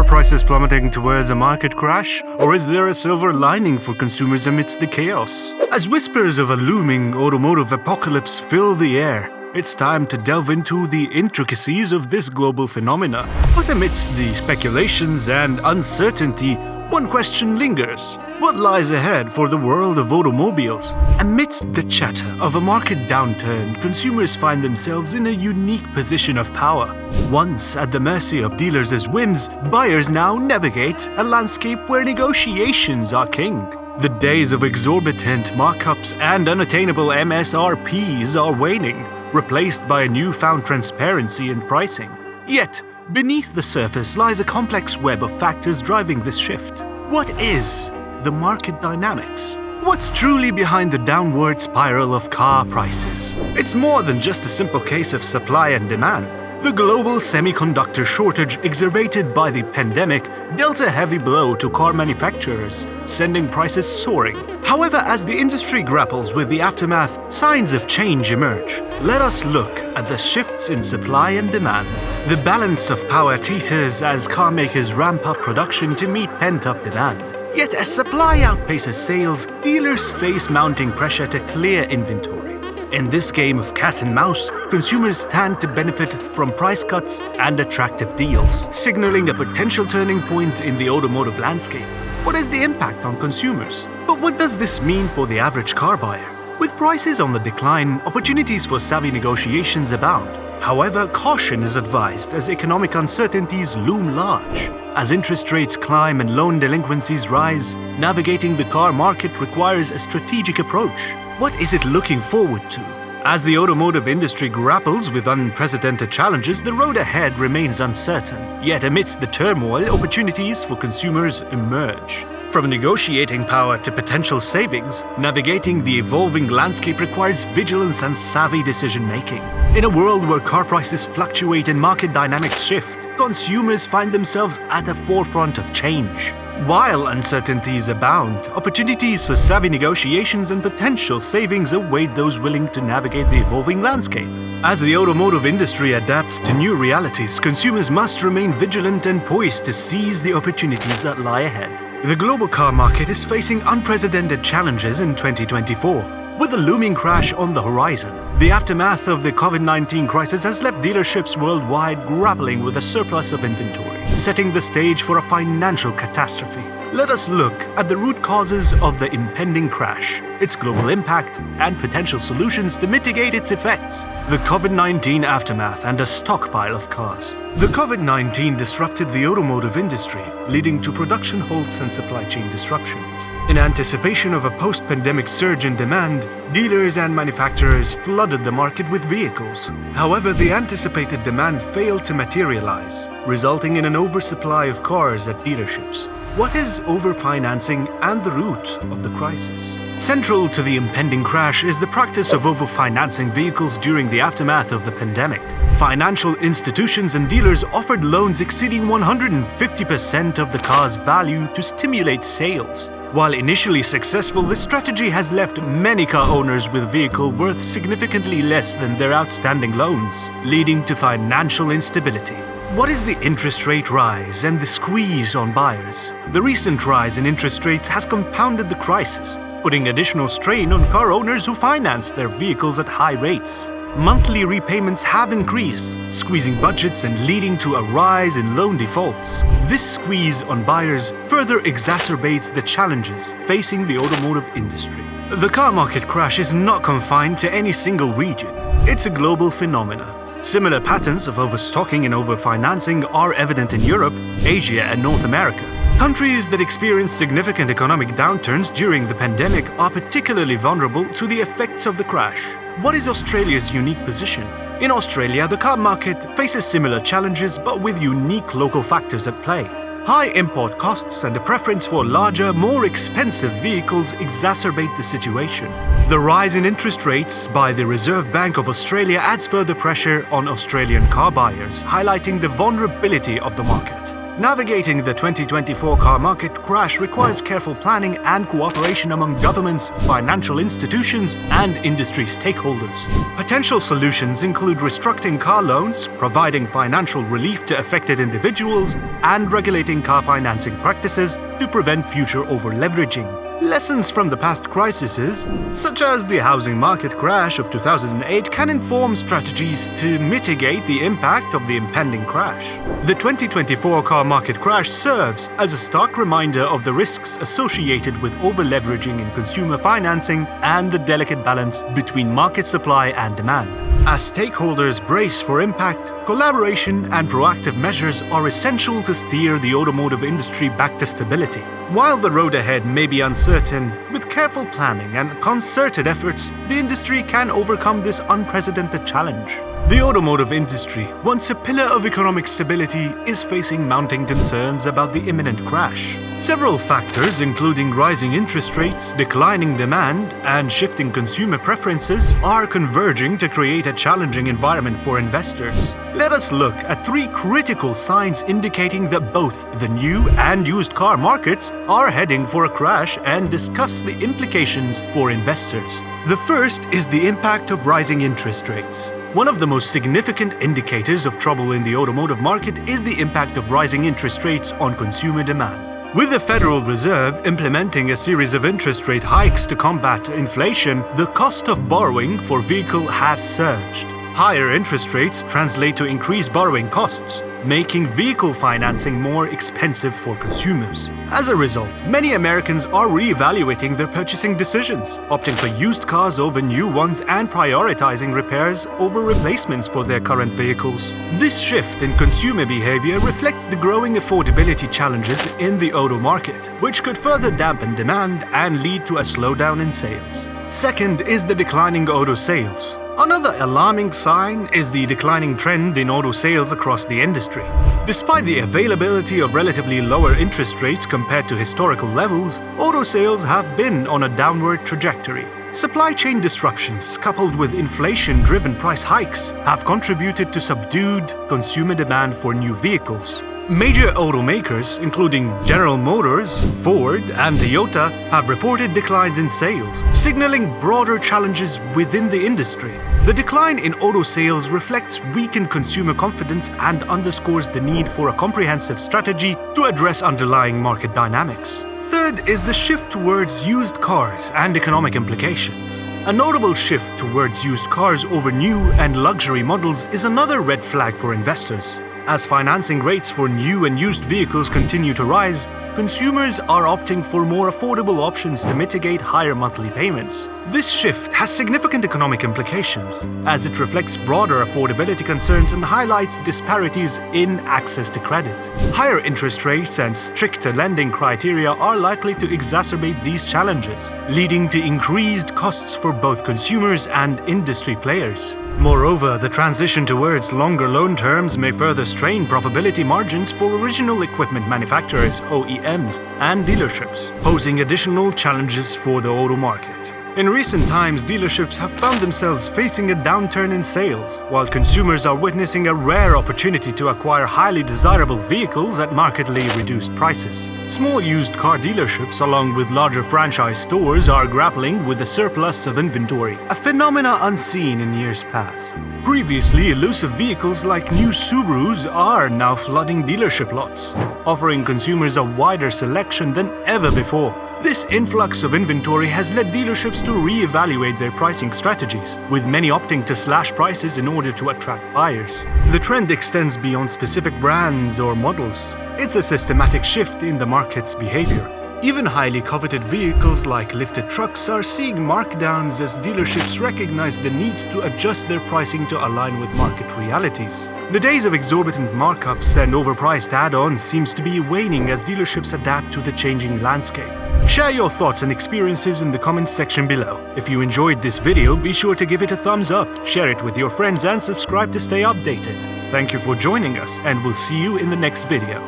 car prices plummeting towards a market crash, or is there a silver lining for consumers amidst the chaos? As whispers of a looming automotive apocalypse fill the air, it's time to delve into the intricacies of this global phenomena. But amidst the speculations and uncertainty, one question lingers. What lies ahead for the world of automobiles? Amidst the chatter of a market downturn, consumers find themselves in a unique position of power. Once at the mercy of dealers' whims, buyers now navigate a landscape where negotiations are king. The days of exorbitant markups and unattainable MSRPs are waning, replaced by a newfound transparency in pricing. Yet, beneath the surface lies a complex web of factors driving this shift. What is the market dynamics? What's truly behind the downward spiral of car prices? It's more than just a simple case of supply and demand. The global semiconductor shortage exacerbated by the pandemic dealt a heavy blow to car manufacturers, sending prices soaring. However, as the industry grapples with the aftermath, signs of change emerge. Let us look at the shifts in supply and demand. The balance of power teeters as car makers ramp up production to meet pent-up demand. Yet as supply outpaces sales, dealers face mounting pressure to clear inventory. In this game of cat and mouse, consumers stand to benefit from price cuts and attractive deals, signaling a potential turning point in the automotive landscape. What is the impact on consumers? But what does this mean for the average car buyer? With prices on the decline, opportunities for savvy negotiations abound. However, caution is advised as economic uncertainties loom large. As interest rates climb and loan delinquencies rise, navigating the car market requires a strategic approach. What is it looking forward to? As the automotive industry grapples with unprecedented challenges, the road ahead remains uncertain. Yet amidst the turmoil, opportunities for consumers emerge. From negotiating power to potential savings, navigating the evolving landscape requires vigilance and savvy decision-making. In a world where car prices fluctuate and market dynamics shift, consumers find themselves at the forefront of change. While uncertainties abound, opportunities for savvy negotiations and potential savings await those willing to navigate the evolving landscape. As the automotive industry adapts to new realities, consumers must remain vigilant and poised to seize the opportunities that lie ahead. The global car market is facing unprecedented challenges in 2024. With a looming crash on the horizon, the aftermath of the COVID-19 crisis has left dealerships worldwide grappling with a surplus of inventory, setting the stage for a financial catastrophe. Let us look at the root causes of the impending crash, its global impact, and potential solutions to mitigate its effects. The COVID-19 aftermath and a stockpile of cars. The COVID-19 disrupted the automotive industry, leading to production halts and supply chain disruptions. In anticipation of a post-pandemic surge in demand, dealers and manufacturers flooded the market with vehicles. However, the anticipated demand failed to materialize, resulting in an oversupply of cars at dealerships. What is overfinancing and the root of the crisis? Central to the impending crash is the practice of overfinancing vehicles during the aftermath of the pandemic. Financial institutions and dealers offered loans exceeding 150% of the car's value to stimulate sales. While initially successful, this strategy has left many car owners with vehicle worth significantly less than their outstanding loans, leading to financial instability. What is the interest rate rise and the squeeze on buyers? The recent rise in interest rates has compounded the crisis, putting additional strain on car owners who finance their vehicles at high rates. Monthly repayments have increased, squeezing budgets and leading to a rise in loan defaults. This squeeze on buyers further exacerbates the challenges facing the automotive industry. The car market crash is not confined to any single region. It's a global phenomenon. Similar patterns of overstocking and overfinancing are evident in Europe, Asia, and North America. Countries that experienced significant economic downturns during the pandemic are particularly vulnerable to the effects of the crash. What is Australia's unique position? In Australia, the car market faces similar challenges but with unique local factors at play. High import costs and a preference for larger, more expensive vehicles exacerbate the situation. The rise in interest rates by the Reserve Bank of Australia adds further pressure on Australian car buyers, highlighting the vulnerability of the market. Navigating the 2024 car market crash requires careful planning and cooperation among governments, financial institutions, and industry stakeholders. Potential solutions include restructuring car loans, providing financial relief to affected individuals, and regulating car financing practices to prevent future over-leveraging. Lessons from the past crises, such as the housing market crash of 2008, can inform strategies to mitigate the impact of the impending crash. The 2024 car market crash serves as a stark reminder of the risks associated with over-leveraging in consumer financing and the delicate balance between market supply and demand. As stakeholders brace for impact, collaboration and proactive measures are essential to steer the automotive industry back to stability. While the road ahead may be uncertain, with careful planning and concerted efforts, the industry can overcome this unprecedented challenge. The automotive industry, once a pillar of economic stability, is facing mounting concerns about the imminent crash. Several factors, including rising interest rates, declining demand, and shifting consumer preferences, are converging to create a challenging environment for investors. Let us look at three critical signs indicating that both the new and used car markets are heading for a crash and discuss the implications for investors. The first is the impact of rising interest rates. One of the most significant indicators of trouble in the automotive market is the impact of rising interest rates on consumer demand. With the Federal Reserve implementing a series of interest rate hikes to combat inflation, the cost of borrowing for vehicle has surged. Higher interest rates translate to increased borrowing costs, making vehicle financing more expensive for consumers. As a result, many Americans are re-evaluating their purchasing decisions, opting for used cars over new ones and prioritizing repairs over replacements for their current vehicles. This shift in consumer behavior reflects the growing affordability challenges in the auto market, which could further dampen demand and lead to a slowdown in sales. Second is the declining auto sales. Another alarming sign is the declining trend in auto sales across the industry. Despite the availability of relatively lower interest rates compared to historical levels, auto sales have been on a downward trajectory. Supply chain disruptions, coupled with inflation-driven price hikes, have contributed to subdued consumer demand for new vehicles. Major automakers, including General Motors, Ford, and Toyota, have reported declines in sales, signaling broader challenges within the industry. The decline in auto sales reflects weakened consumer confidence and underscores the need for a comprehensive strategy to address underlying market dynamics. Third is the shift towards used cars and economic implications. A notable shift towards used cars over new and luxury models is another red flag for investors. As financing rates for new and used vehicles continue to rise, consumers are opting for more affordable options to mitigate higher monthly payments. This shift has significant economic implications, as it reflects broader affordability concerns and highlights disparities in access to credit. Higher interest rates and stricter lending criteria are likely to exacerbate these challenges, leading to increased costs for both consumers and industry players. Moreover, the transition towards longer loan terms may further strain profitability margins for original equipment manufacturers, OEMs, and dealerships, posing additional challenges for the auto market. In recent times, dealerships have found themselves facing a downturn in sales, while consumers are witnessing a rare opportunity to acquire highly desirable vehicles at markedly reduced prices. Small used car dealerships, along with larger franchise stores, are grappling with a surplus of inventory, a phenomena unseen in years past. Previously elusive vehicles like new Subarus are now flooding dealership lots, offering consumers a wider selection than ever before. This influx of inventory has led dealerships to re-evaluate their pricing strategies, with many opting to slash prices in order to attract buyers. The trend extends beyond specific brands or models. It's a systematic shift in the market's behavior. Even highly coveted vehicles like lifted trucks are seeing markdowns as dealerships recognize the needs to adjust their pricing to align with market realities. The days of exorbitant markups and overpriced add-ons seems to be waning as dealerships adapt to the changing landscape. Share your thoughts and experiences in the comments section below. If you enjoyed this video, be sure to give it a thumbs up, share it with your friends, and subscribe to stay updated. Thank you for joining us, and we'll see you in the next video.